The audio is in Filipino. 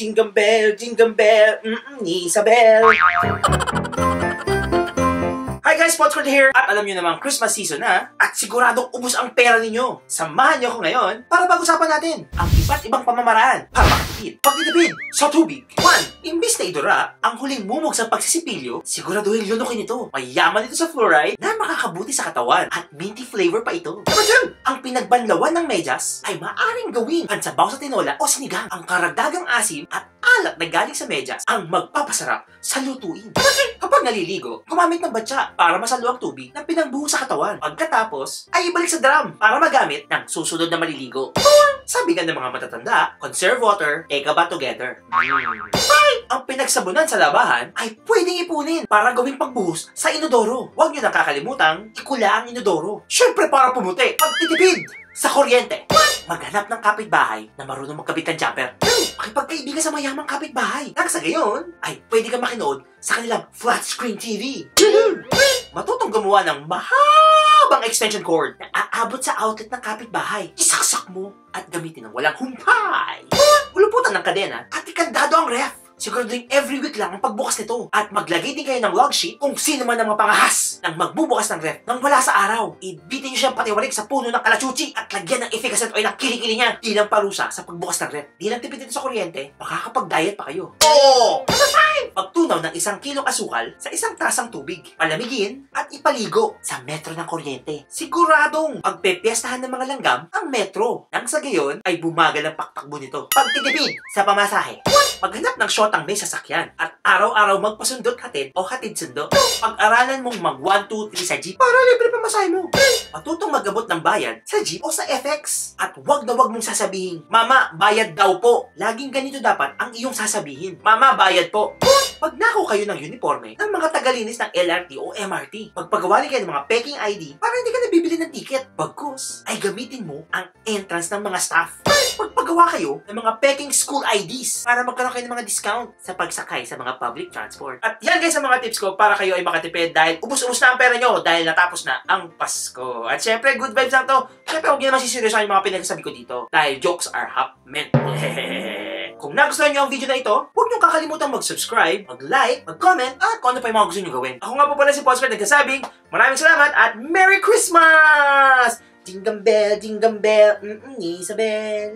Jingle bell, Isabel. Hi guys, Potscort here! At alam nyo namang Christmas season na at siguradong ubos ang pera ninyo. Samahan nyo ako ngayon para pag-usapan natin ang iba't ibang pamamaraan para makatipid. Pagtitipid sa tubig. 1. Imbis na idura ang huling mumog sa pagsisipilyo, siguraduhin lunukin ito. Mayaman ito sa fluoride na makakabuti sa katawan at minty flavor pa ito. Number 2. Ang pinagbanlawan ng medyas ay maaaring gawing pansabaw sa tinola o sinigang. Ang karagdagang asim at alat na galing sa medyas ang magpapasarap sa lutuin. Kapag naliligo, gumamit ng batya para masalo ang tubig na pinangbuhos sa katawan. Pagkatapos, ay ibalik sa drum para magamit ng susunod na maliligo. Sabi nga ng mga matatanda, conserve water, take a bath together. 5. Ang pinagsabunan sa labahan ay pwedeng ipunin para gawing pagbuhos sa inodoro. Huwag nyo nang kakalimutang ikula ang inodoro. Syempre para pumuti. Pagtitipid sa kuryente. Maghanap ng kapitbahay na marunong magkabit ng jumper. Makipagkaibigan sa mayamang kapitbahay. Nang sa gayon, ay pwede kang makinood sa kanilang flat screen TV. Matutong gumawa ng mahabang extension cord na aabot sa outlet ng kapitbahay. Isaksak mo at gamitin ng walang humpay. Uluputan ng kadena at ikandado ang ref. Siguraduhin every week lang ang pagbukas nito. At maglagay din kayo ng log sheet kung sino man ang mapangahas ng magbubukas ng ref nang wala sa araw. Ibitin nyo siyang patiwarik sa puno ng kalachuchi at lagyan ng efficacent oil ng kilikili niya bilang parusa sa pagbukas ng ref. Di lang tipid ito sa kuryente, makakapag-diet pa kayo. Oo! Magtunaw ng 1 kilong asukal sa 1 tasang tubig. Palamigin at ipaligo sa metro ng kuryente. Siguradong pagpepiestahan ng mga langgam ang metro. Nang sa gayon ay bumagal ang paktakbo nito. Pagtitipid sa pamasahe. Maghanap ng shotang may sasakyan at araw-araw magpasundot hatid o hatid sundo. Pag-aralan mong mag 1, 2, 3 sa jeep para libre pamasahe mo. Matutong mag-abot ng bayad sa jeep o sa FX. At wag na wag mong sasabihin, Mama, bayad daw po. Laging ganito dapat ang iyong sasabihin. Mama, bayad po. Pag nako kayo ng uniforme ng mga tagalinis ng LRT o MRT, magpagawa kayo ng mga peking ID para hindi ka nabibili ng ticket. Bagkus ay gamitin mo ang entrance ng mga staff. Magpagawa kayo ng mga peking school IDs para magkaroon kayo ng mga discount sa pagsakay sa mga public transport. At yan guys ang mga tips ko para kayo ay makatipid dahil ubus-ubus na ang pera nyo dahil natapos na ang Pasko. At syempre, good vibes lang to. Syempre, huwag nyo naman siseryosan yung mga pinagsasabi ko dito dahil jokes are half meant. Kung nagustuhan nyo ang video na ito, huwag nyo kakalimutan mag-subscribe, mag-like, mag-comment, at kung ano pa yung mga gusto nyo gawin. Ako nga po pala si Potscort nagsasabing, maraming salamat at Merry Christmas! Jingle bell, Isabel.